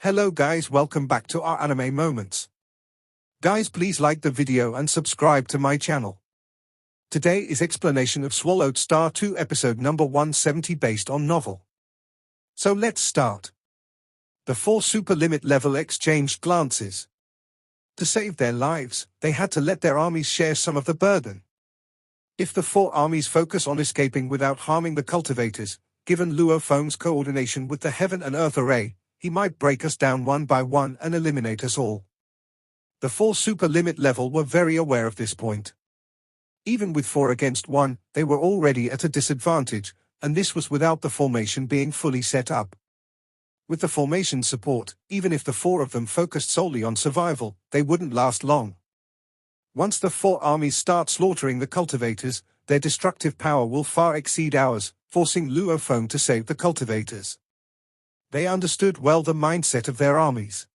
Hello guys, welcome back to our anime moments. Guys, please like the video and subscribe to my channel. Today is explanation of Swallowed Star 2 episode number 170 based on novel. So let's start. The four super limit level exchanged glances. To save their lives, they had to let their armies share some of the burden. If the four armies focus on escaping without harming the cultivators, given Luofong's coordination with the Heaven and Earth array, he might break us down one by one and eliminate us all. The four super limit level were very aware of this point. Even with 4 against 1, they were already at a disadvantage, and this was without the formation being fully set up. With the formation support, even if the 4 of them focused solely on survival, they wouldn't last long. Once the 4 armies start slaughtering the cultivators, their destructive power will far exceed ours, forcing Luofong to save the cultivators. They understood well the mindset of their armies.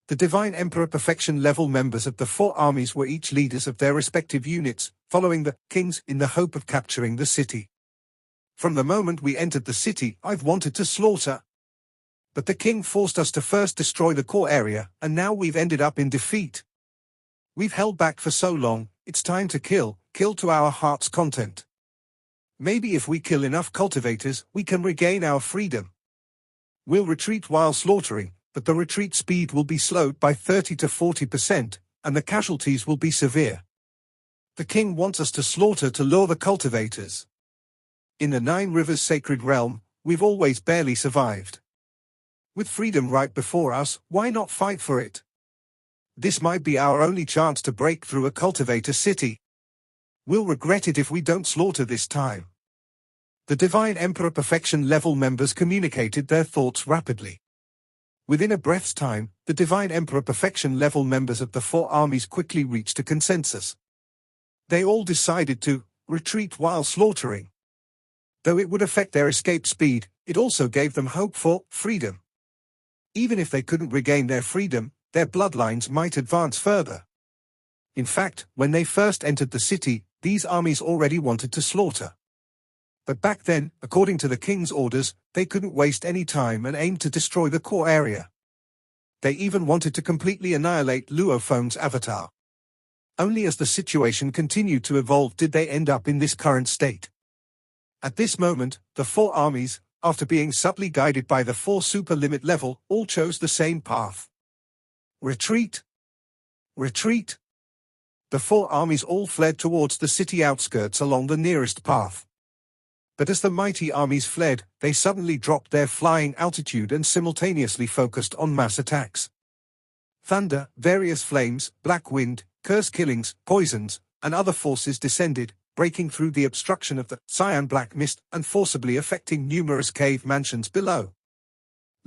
The Divine Emperor Perfection level members of the 4 armies were each leaders of their respective units, following the kings in the hope of capturing the city. From the moment we entered the city, I've wanted to slaughter. But the king forced us to first destroy the core area, and now we've ended up in defeat. We've held back for so long, it's time to kill to our heart's content. Maybe if we kill enough cultivators, we can regain our freedom. We'll retreat while slaughtering, but the retreat speed will be slowed by 30 to 40%, and the casualties will be severe. The king wants us to slaughter to lure the cultivators. In the 9 Rivers Sacred Realm, we've always barely survived. With freedom right before us, why not fight for it? This might be our only chance to break through a cultivator city. We'll regret it if we don't slaughter this time. The Divine Emperor Perfection level members communicated their thoughts rapidly. Within a breath's time, the Divine Emperor Perfection level members of the 4 armies quickly reached a consensus. They all decided to retreat while slaughtering. Though it would affect their escape speed, it also gave them hope for freedom. Even if they couldn't regain their freedom, their bloodlines might advance further. In fact, when they first entered the city, these armies already wanted to slaughter. But back then, according to the king's orders, they couldn't waste any time and aimed to destroy the core area. They even wanted to completely annihilate Luofong's avatar. Only as the situation continued to evolve did they end up in this current state. At this moment, the 4 armies, after being subtly guided by the 4 super limit level, all chose the same path. Retreat! Retreat! The 4 armies all fled towards the city outskirts along the nearest path. But as the mighty armies fled, they suddenly dropped their flying altitude and simultaneously focused on mass attacks. Thunder, various flames, black wind, curse killings, poisons, and other forces descended, breaking through the obstruction of the cyan black mist and forcibly affecting numerous cave mansions below.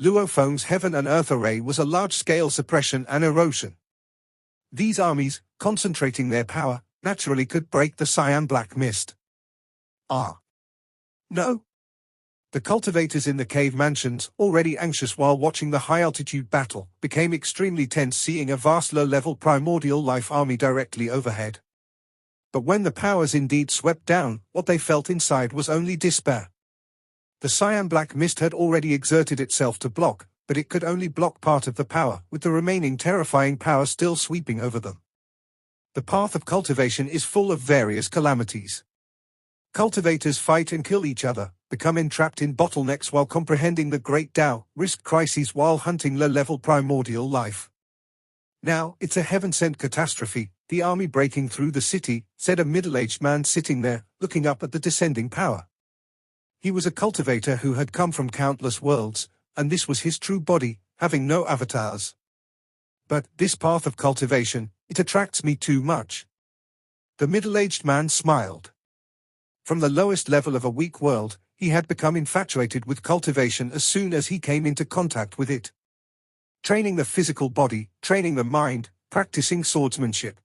Luofong's Heaven and Earth array was a large-scale suppression and erosion. These armies, concentrating their power, naturally could break the cyan black mist. No. The cultivators in the cave mansions, already anxious while watching the high-altitude battle, became extremely tense seeing a vast low-level primordial life army directly overhead. But when the powers indeed swept down, what they felt inside was only despair. The cyan black mist had already exerted itself to block, but it could only block part of the power, with the remaining terrifying power still sweeping over them. The path of cultivation is full of various calamities. Cultivators fight and kill each other, become entrapped in bottlenecks while comprehending the Great Tao, risk crises while hunting low-level primordial life. Now, it's a heaven-sent catastrophe, the army breaking through the city, said a middle-aged man sitting there, looking up at the descending power. He was a cultivator who had come from countless worlds, and this was his true body, having no avatars. But, this path of cultivation, it attracts me too much. The middle-aged man smiled. From the lowest level of a weak world, he had become infatuated with cultivation as soon as he came into contact with it. Training the physical body, training the mind, practicing swordsmanship.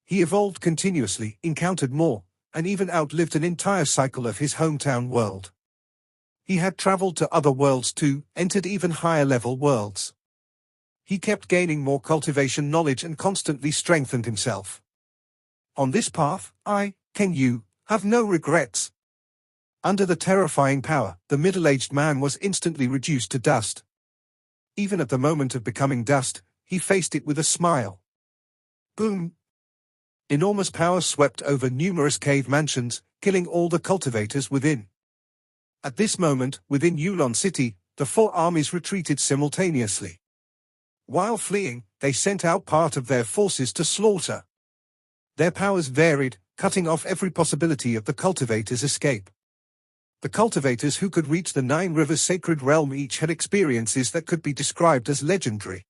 He evolved continuously, encountered more, and even outlived an entire cycle of his hometown world. He had traveled to other worlds too, entered even higher level worlds. He kept gaining more cultivation knowledge and constantly strengthened himself. On this path, you have no regrets. Under the terrifying power, the middle-aged man was instantly reduced to dust. Even at the moment of becoming dust, he faced it with a smile. Boom! Enormous power swept over numerous cave mansions, killing all the cultivators within. At this moment, within Yulon City, the 4 armies retreated simultaneously. While fleeing, they sent out part of their forces to slaughter. Their powers varied, cutting off every possibility of the cultivators' escape. The cultivators who could reach the 9 Rivers Sacred Realm each had experiences that could be described as legendary.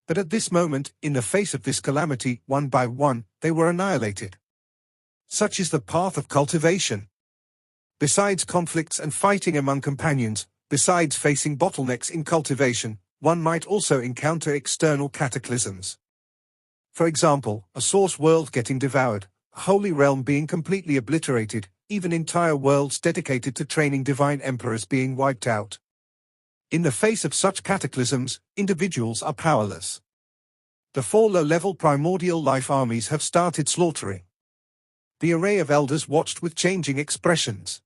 But at this moment, in the face of this calamity, one by one, they were annihilated. Such is the path of cultivation. Besides conflicts and fighting among companions, besides facing bottlenecks in cultivation, one might also encounter external cataclysms. For example, a source world getting devoured, a holy realm being completely obliterated, even entire worlds dedicated to training divine emperors being wiped out. In the face of such cataclysms, individuals are powerless. The 4 low-level primordial life armies have started slaughtering. The array of elders watched with changing expressions.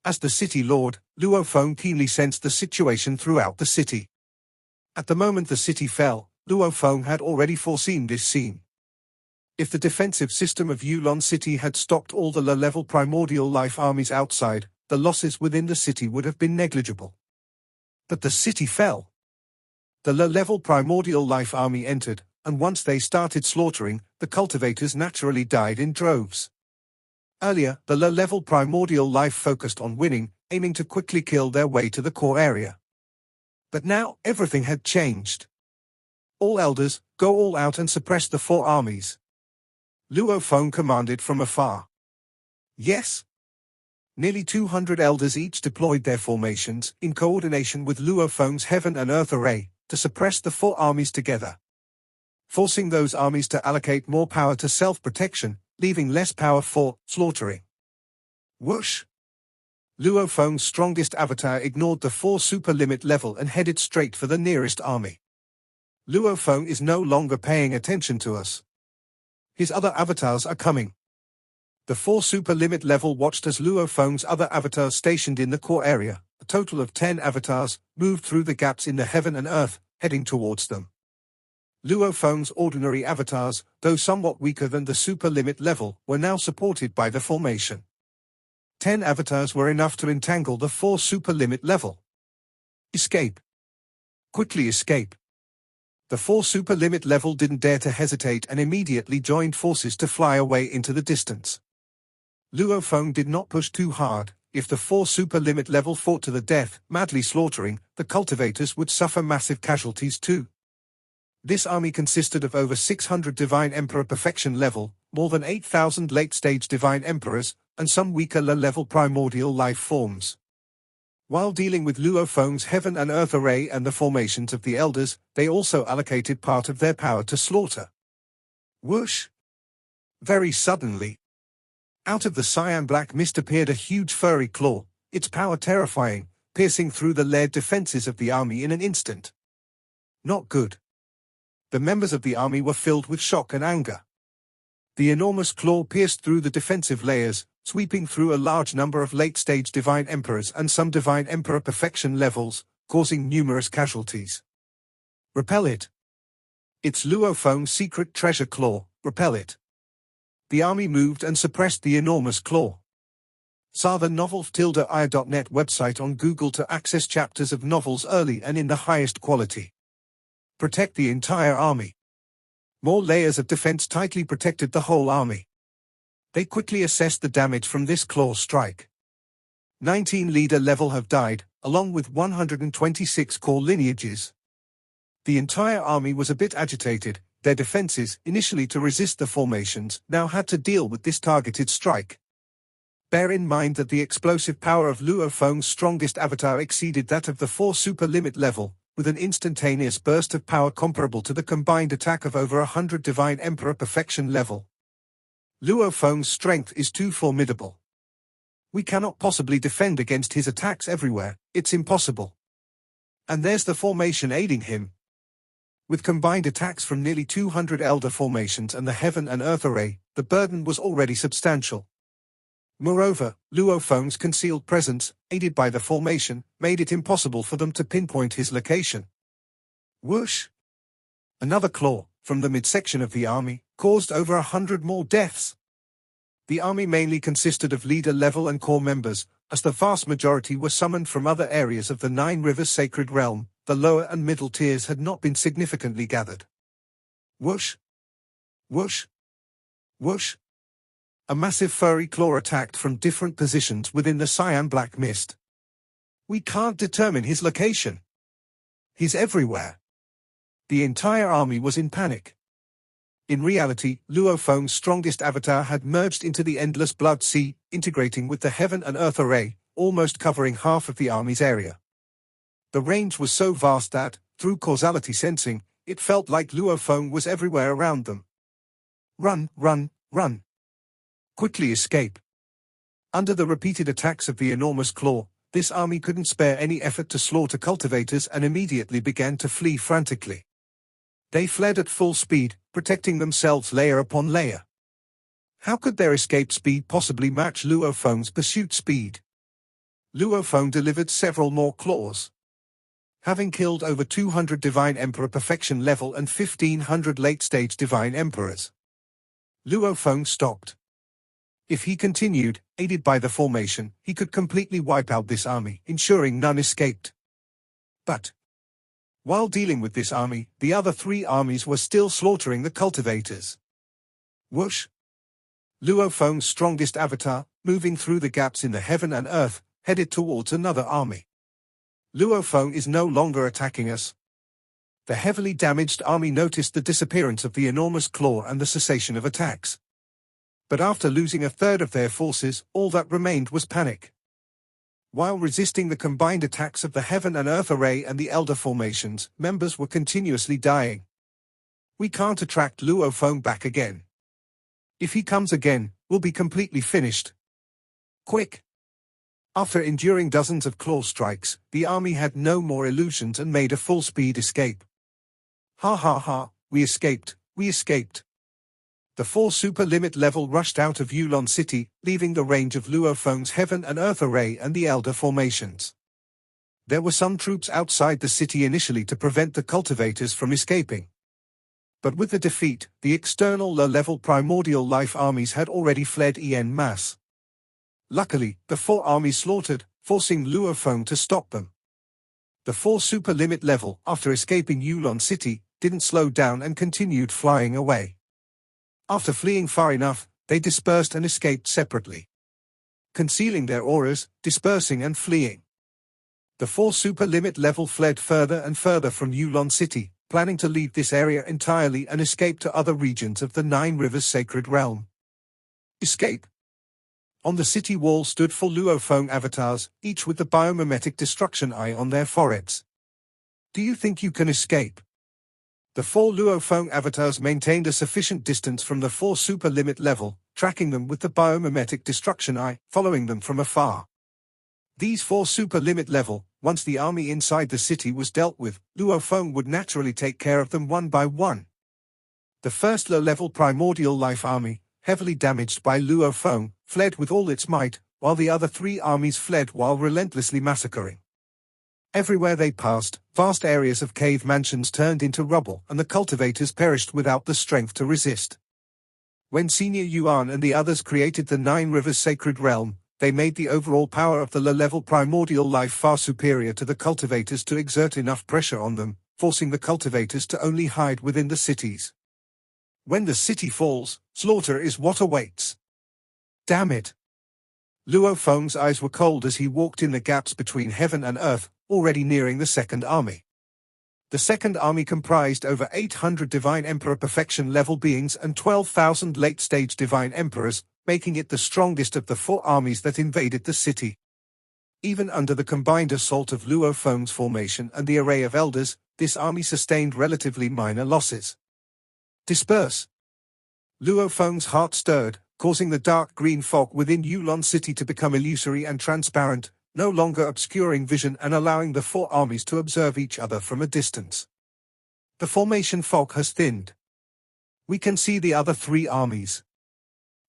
As the city lord, Luofong keenly sensed the situation throughout the city. At the moment the city fell, Luofong had already foreseen this scene. If the defensive system of Yulon City had stopped all the low-level primordial life armies outside, the losses within the city would have been negligible. But the city fell. The low-level primordial life army entered, and once they started slaughtering, the cultivators naturally died in droves. Earlier, the low-level primordial life focused on winning, aiming to quickly kill their way to the core area. But now, everything had changed. All elders, go all out and suppress the 4 armies. Luofong commanded from afar. Yes. Nearly 200 elders each deployed their formations, in coordination with Luofong's Heaven and Earth array, to suppress the 4 armies together. Forcing those armies to allocate more power to self-protection, leaving less power for slaughtering. Whoosh! Luofong's strongest avatar ignored the 4 super limit level and headed straight for the nearest army. Luofong is no longer paying attention to us. His other avatars are coming. The 4 super limit level watched as Luofong's other avatars stationed in the core area, a total of 10 avatars, moved through the gaps in the heaven and earth, heading towards them. Luofong's ordinary avatars, though somewhat weaker than the super limit level, were now supported by the formation. 10 avatars were enough to entangle the 4 super limit level. Escape. Quickly escape. The 4 super limit level didn't dare to hesitate and immediately joined forces to fly away into the distance. Luofong did not push too hard. If the 4 super limit level fought to the death, madly slaughtering, the cultivators would suffer massive casualties too. This army consisted of over 600 Divine Emperor perfection level, more than 8,000 late-stage Divine Emperors, and some weaker low-level primordial life forms. While dealing with Luofong's Heaven and Earth array and the formations of the Elders, they also allocated part of their power to slaughter. Whoosh! Very suddenly, out of the cyan black mist appeared a huge furry claw, its power terrifying, piercing through the layered defenses of the army in an instant. Not good. The members of the army were filled with shock and anger. The enormous claw pierced through the defensive layers, sweeping through a large number of late-stage Divine Emperors and some Divine Emperor perfection levels, causing numerous casualties. Repel it. It's Luofong's secret treasure claw, repel it. The army moved and suppressed the enormous claw. Saw the novel-ir.net website on Google to access chapters of novels early and in the highest quality. Protect the entire army. More layers of defense tightly protected the whole army. They quickly assessed the damage from this claw strike. 19 leader level have died, along with 126 core lineages. The entire army was a bit agitated. Their defenses, initially to resist the formations, now had to deal with this targeted strike. Bear in mind that the explosive power of Luofong's strongest avatar exceeded that of the 4 super limit level, with an instantaneous burst of power comparable to the combined attack of over 100 Divine Emperor perfection level. Luofong's strength is too formidable. We cannot possibly defend against his attacks everywhere, it's impossible. And there's the formation aiding him. With combined attacks from nearly 200 Elder formations and the Heaven and Earth array, the burden was already substantial. Moreover, Luofong's concealed presence, aided by the formation, made it impossible for them to pinpoint his location. Whoosh! Another claw, from the midsection of the army, caused over 100 more deaths. The army mainly consisted of leader-level and corps members, as the vast majority were summoned from other areas of the Nine Rivers Sacred Realm. The lower and middle tiers had not been significantly gathered. Whoosh! Whoosh! Whoosh! A massive furry claw attacked from different positions within the cyan black mist. We can't determine his location. He's everywhere. The entire army was in panic. In reality, Luofong's strongest avatar had merged into the endless blood sea, integrating with the heaven and earth array, almost covering half of the army's area. The range was so vast that, through causality sensing, it felt like Luofong was everywhere around them. Run, run, run. Quickly escape. Under the repeated attacks of the enormous claw, this army couldn't spare any effort to slaughter cultivators and immediately began to flee frantically. They fled at full speed, protecting themselves layer upon layer. How could their escape speed possibly match Luofong's pursuit speed? Luofong delivered several more claws. Having killed over 200 Divine Emperor perfection level and 1,500 late-stage Divine Emperors, Luofong stopped. If he continued, aided by the formation, he could completely wipe out this army, ensuring none escaped. But while dealing with this army, the other three armies were still slaughtering the cultivators. Whoosh! Luofong's strongest avatar, moving through the gaps in the heaven and earth, headed towards another army. Luofong is no longer attacking us. The heavily damaged army noticed the disappearance of the enormous claw and the cessation of attacks. But after losing a third of their forces, all that remained was panic. While resisting the combined attacks of the Heaven and Earth Array and the Elder formations, members were continuously dying. We can't attract Luofong back again. If he comes again, we'll be completely finished. Quick! After enduring dozens of claw strikes, the army had no more illusions and made a full-speed escape. Ha ha ha, we escaped, we escaped. The 4 super limit level rushed out of Yulon City, leaving the range of Luofong's Heaven and Earth Array and the Elder formations. There were some troops outside the city initially to prevent the cultivators from escaping. But with the defeat, the external low-level primordial life armies had already fled en masse. Luckily, the 4 armies slaughtered, forcing Luofong to stop them. The 4 super limit level, after escaping Yulon City, didn't slow down and continued flying away. After fleeing far enough, they dispersed and escaped separately, concealing their auras, dispersing and fleeing. The 4 super limit level fled further and further from Yulon City, planning to leave this area entirely and escape to other regions of the Nine Rivers Sacred Realm. Escape. On the city wall stood 4 Luofong avatars, each with the biomimetic destruction eye on their foreheads. Do you think you can escape? The 4 Luofong avatars maintained a sufficient distance from the 4 super limit level, tracking them with the biomimetic destruction eye, following them from afar. These 4 super limit level, once the army inside the city was dealt with, Luofong would naturally take care of them one by one. The first low-level primordial life army, heavily damaged by Luofong, fled with all its might, while the other 3 armies fled while relentlessly massacring. Everywhere they passed, vast areas of cave mansions turned into rubble and the cultivators perished without the strength to resist. When Senior Yuan and the others created the Nine Rivers Sacred Realm, they made the overall power of the low-level primordial life far superior to the cultivators to exert enough pressure on them, forcing the cultivators to only hide within the cities. When the city falls, slaughter is what awaits. Damn it! Luofong's eyes were cold as he walked in the gaps between heaven and earth, already nearing the Second Army. The Second Army comprised over 800 Divine Emperor perfection level beings and 12,000 late-stage Divine Emperors, making it the strongest of the 4 armies that invaded the city. Even under the combined assault of Luofong's formation and the array of elders, this army sustained relatively minor losses. Disperse! Luofong's heart stirred, causing the dark green fog within Yulon City to become illusory and transparent, no longer obscuring vision and allowing the 4 armies to observe each other from a distance. The formation fog has thinned. We can see the other 3 armies.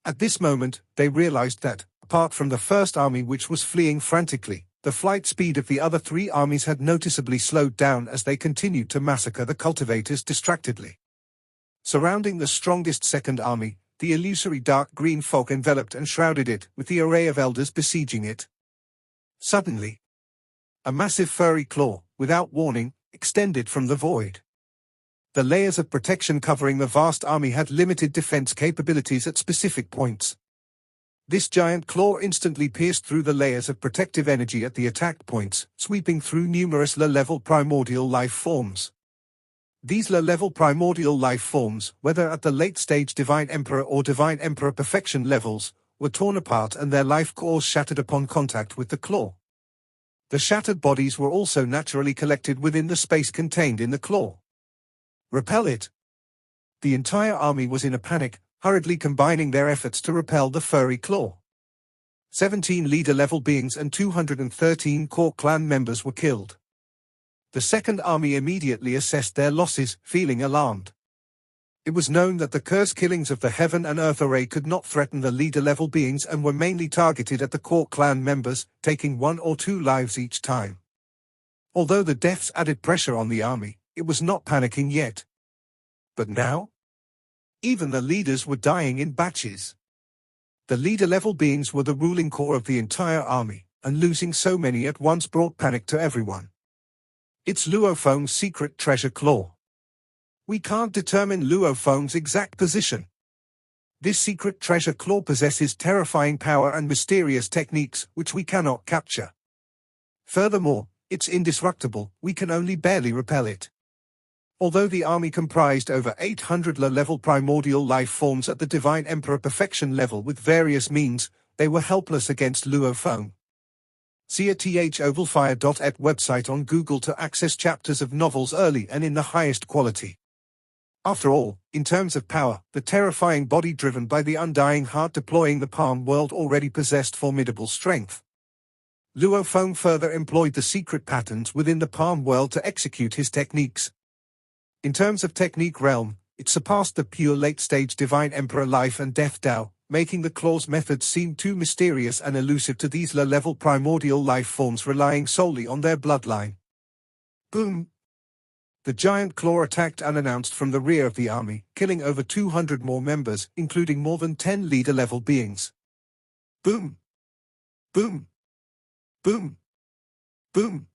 At this moment, they realized that, apart from the first army which was fleeing frantically, The flight speed of the other three armies had noticeably slowed down as they continued to massacre the cultivators distractedly. Surrounding the strongest second army, the illusory dark green fog enveloped and shrouded it, with the array of elders besieging it. Suddenly, a massive furry claw, without warning, extended from the void. The layers of protection covering the vast army had limited defense capabilities at specific points. This giant claw instantly pierced through the layers of protective energy at the attack points, sweeping through numerous low-level primordial life forms. These low-level primordial life forms, whether at the late-stage Divine Emperor or Divine Emperor Perfection levels, were torn apart and their life cores shattered upon contact with the claw. The shattered bodies were also naturally collected within the space contained in the claw. Repel it! The entire army was in a panic, hurriedly combining their efforts to repel the furry claw. 17 leader-level beings and 213 core clan members were killed. The second army immediately assessed their losses, feeling alarmed. It was known that the curse killings of the Heaven and Earth array could not threaten the leader-level beings and were mainly targeted at the core clan members, taking 1 or 2 lives each time. Although the deaths added pressure on the army, it was not panicking yet. But now? Even the leaders were dying in batches. The leader-level beings were the ruling core of the entire army, and losing so many at once brought panic to everyone. It's Luofong's secret treasure claw. We can't determine Luofong's exact position. This secret treasure claw possesses terrifying power and mysterious techniques which we cannot capture. Furthermore, it's indestructible, we can only barely repel it. Although the army comprised over 800 low-level primordial life forms at the Divine Emperor Perfection level with various means, they were helpless against Luofong. See a thovalfire.et website on Google to access chapters of novels early and in the highest quality. After all, in terms of power, the terrifying body driven by the undying heart deploying the palm world already possessed formidable strength. Luofong further employed the secret patterns within the palm world to execute his techniques. In terms of technique realm, it surpassed the pure late-stage Divine Emperor life and death Tao, making the claw's methods seem too mysterious and elusive to these low-level primordial life forms relying solely on their bloodline. Boom! The giant claw attacked unannounced from the rear of the army, killing over 200 more members, including more than 10 leader-level beings. Boom! Boom! Boom! Boom!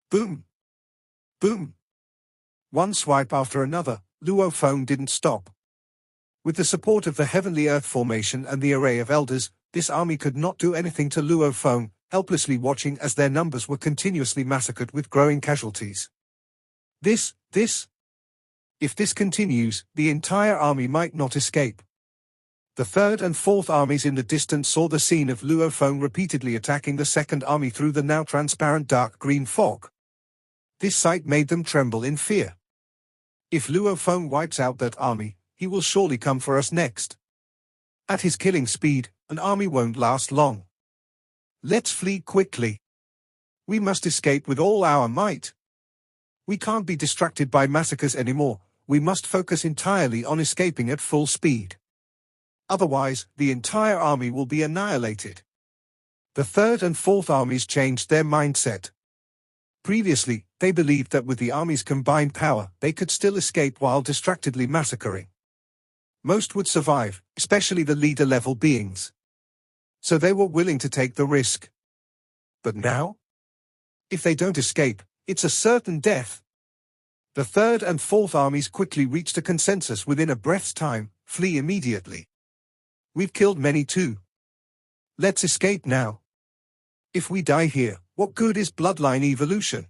Boom! Boom! One swipe after another, Luofong didn't stop. With the support of the Heavenly Earth formation and the array of elders, this army could not do anything to Luofong, helplessly watching as their numbers were continuously massacred with growing casualties. If this continues, the entire army might not escape. The third and fourth armies in the distance saw the scene of Luofong repeatedly attacking the second army through the now transparent dark green fog. This sight made them tremble in fear. If Luofong wipes out that army, he will surely come for us next. At his killing speed, an army won't last long. Let's flee quickly. We must escape with all our might. We can't be distracted by massacres anymore, we must focus entirely on escaping at full speed. Otherwise, the entire army will be annihilated. The third and fourth armies changed their mindset. Previously, they believed that with the army's combined power, they could still escape while distractedly massacring. Most would survive, especially the leader-level beings. So they were willing to take the risk. But now? If they don't escape, it's a certain death. The third and fourth armies quickly reached a consensus within a breath's time: flee immediately. We've killed many too. Let's escape now. If we die here, what good is bloodline evolution?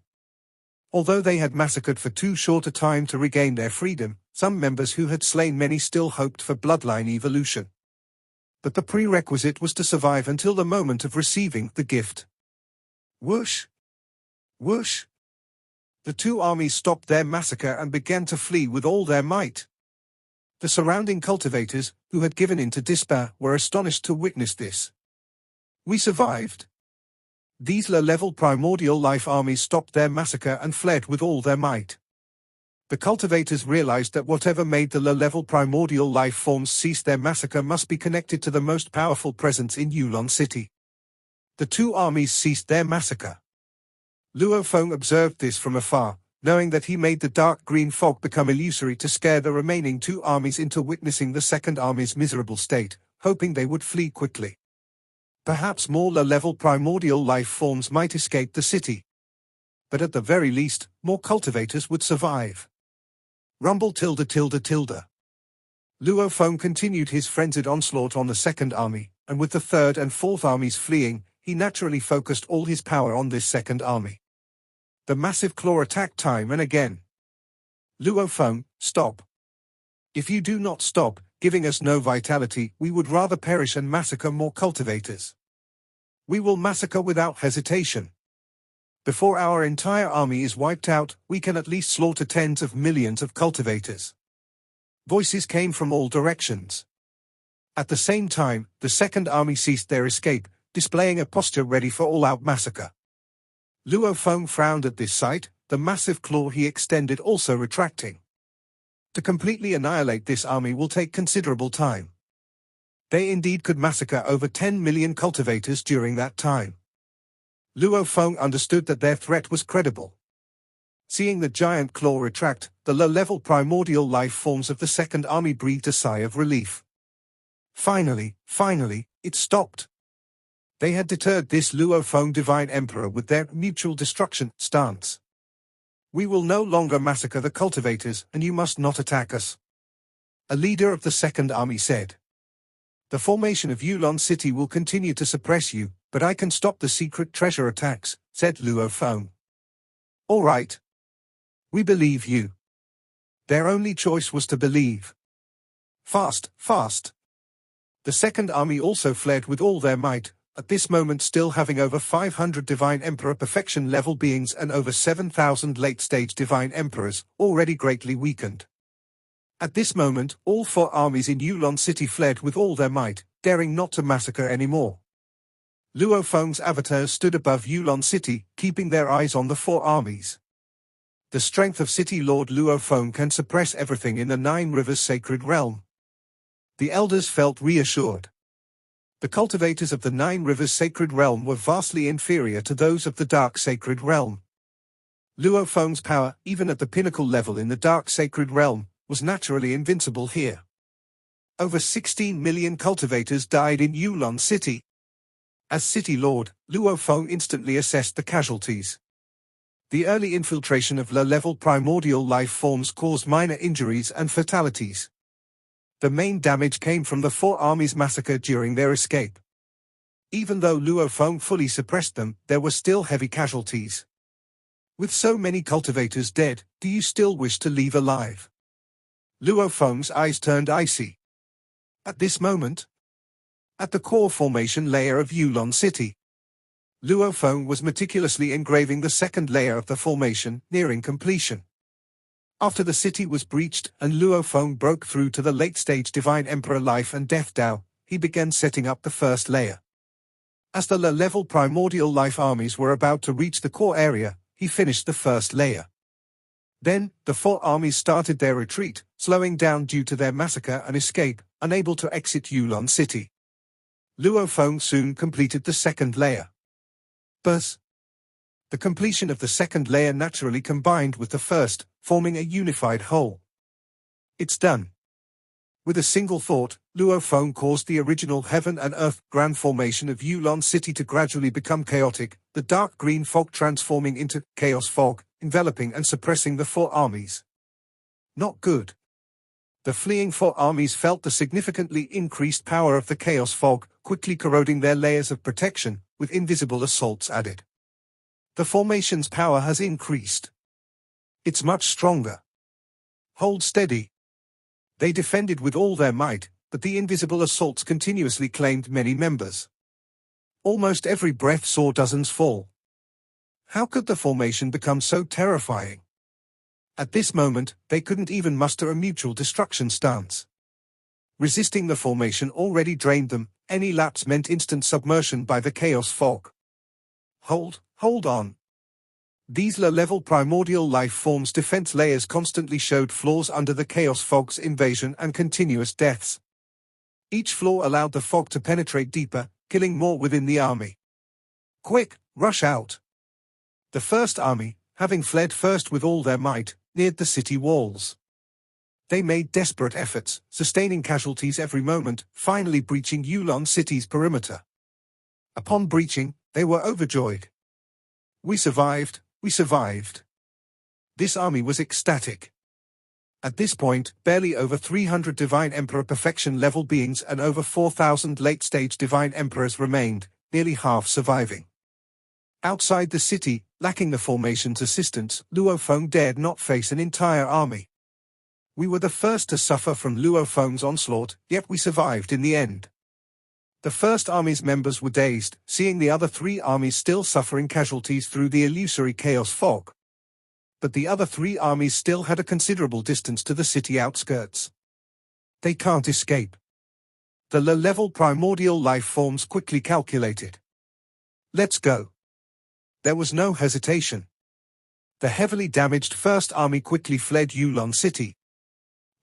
Although they had massacred for too short a time to regain their freedom, some members who had slain many still hoped for bloodline evolution. But the prerequisite was to survive until the moment of receiving the gift. Whoosh! Whoosh! The two armies stopped their massacre and began to flee with all their might. The surrounding cultivators, who had given in to despair, were astonished to witness this. We survived. These low-level primordial life armies stopped their massacre and fled with all their might. The cultivators realized that whatever made the low-level primordial life forms cease their massacre must be connected to the most powerful presence in Yulon City. The two armies ceased their massacre. Luofong observed this from afar, knowing that he made the dark green fog become illusory to scare the remaining two armies into witnessing the second army's miserable state, hoping they would flee quickly. Perhaps more low-level primordial life forms might escape the city. But at the very least, more cultivators would survive. Rumble tilde tilde tilde. Luofong continued his frenzied onslaught on the second army, and with the third and fourth armies fleeing, he naturally focused all his power on this second army. The massive claw attack time and again. Luofong, stop. If you do not stop, giving us no vitality, we would rather perish and massacre more cultivators. We will massacre without hesitation. Before our entire army is wiped out, we can at least slaughter tens of millions of cultivators. Voices came from all directions. At the same time, the second army ceased their escape, displaying a posture ready for all-out massacre. Luofong frowned at this sight, the massive claw he extended also retracting. To completely annihilate this army will take considerable time. They indeed could massacre over 10 million cultivators during that time. Luofong understood that their threat was credible. Seeing the giant claw retract, the low-level primordial life forms of the second army breathed a sigh of relief. Finally, it stopped. They had deterred this Luofong Divine Emperor with their mutual destruction stance. We will no longer massacre the cultivators, and you must not attack us. A leader of the second army said. The formation of Yulon City will continue to suppress you, but I can stop the secret treasure attacks, said Luofong. All right. We believe you. Their only choice was to believe. Fast. The second army also fled with all their might, at this moment still having over 500 Divine Emperor perfection level beings and over 7,000 late-stage Divine Emperors, already greatly weakened. At this moment, all four armies in Yulon City fled with all their might, daring not to massacre anymore. Luofong's avatars stood above Yulon City, keeping their eyes on the four armies. The strength of City Lord Luofong can suppress everything in the Nine Rivers Sacred Realm. The elders felt reassured. The cultivators of the Nine Rivers Sacred Realm were vastly inferior to those of the Dark Sacred Realm. Luofong's power, even at the pinnacle level in the Dark Sacred Realm, was naturally invincible here. Over 16 million cultivators died in Yulon City. As City Lord, Luofong instantly assessed the casualties. The early infiltration of low-level primordial life forms caused minor injuries and fatalities. The main damage came from the four armies' massacre during their escape. Even though Luofong fully suppressed them, there were still heavy casualties. With so many cultivators dead, do you still wish to leave alive? Luofong's eyes turned icy. At this moment, at the core formation layer of Yulon City, Luofong was meticulously engraving the second layer of the formation, nearing completion. After the city was breached and Luofong broke through to the late-stage Divine Emperor Life and Death Dao, he began setting up the first layer. As the low-level primordial life armies were about to reach the core area, he finished the first layer. Then, the four armies started their retreat, slowing down due to their massacre and escape, unable to exit Yulon City. Luofong soon completed the second layer. Thus, the completion of the second layer naturally combined with the first, forming a unified whole. It's done. With a single thought, Luofong caused the original heaven and earth grand formation of Yulon City to gradually become chaotic, the dark green fog transforming into chaos fog, enveloping and suppressing the four armies. Not good. The fleeing four armies felt the significantly increased power of the chaos fog, quickly corroding their layers of protection, with invisible assaults added. The formation's power has increased. It's much stronger. Hold steady. They defended with all their might, but the invisible assaults continuously claimed many members. Almost every breath saw dozens fall. How could the formation become so terrifying? At this moment, they couldn't even muster a mutual destruction stance. Resisting the formation already drained them, any lapse meant instant submersion by the chaos fog. Hold on. These low-level primordial life forms' defense layers constantly showed flaws under the chaos fog's invasion and continuous deaths. Each flaw allowed the fog to penetrate deeper, killing more within the army. Quick, rush out! The First Army, having fled first with all their might, neared the city walls. They made desperate efforts, sustaining casualties every moment, finally breaching Yulon City's perimeter. Upon breaching, they were overjoyed. We survived, we survived. This army was ecstatic. At this point, barely over 300 Divine Emperor perfection-level beings and over 4,000 late-stage Divine Emperors remained, nearly half surviving. Outside the city, lacking the formation's assistance, Luofong dared not face an entire army. We were the first to suffer from Luofong's onslaught, yet we survived in the end. The First Army's members were dazed, seeing the other three armies still suffering casualties through the illusory chaos fog. But the other three armies still had a considerable distance to the city outskirts. They can't escape. The low-level primordial life forms quickly calculated. Let's go. There was no hesitation. The heavily damaged First Army quickly fled Yulon City.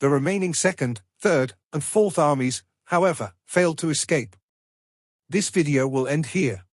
The remaining Second, Third, and Fourth Armies, however, failed to escape. This video will end here.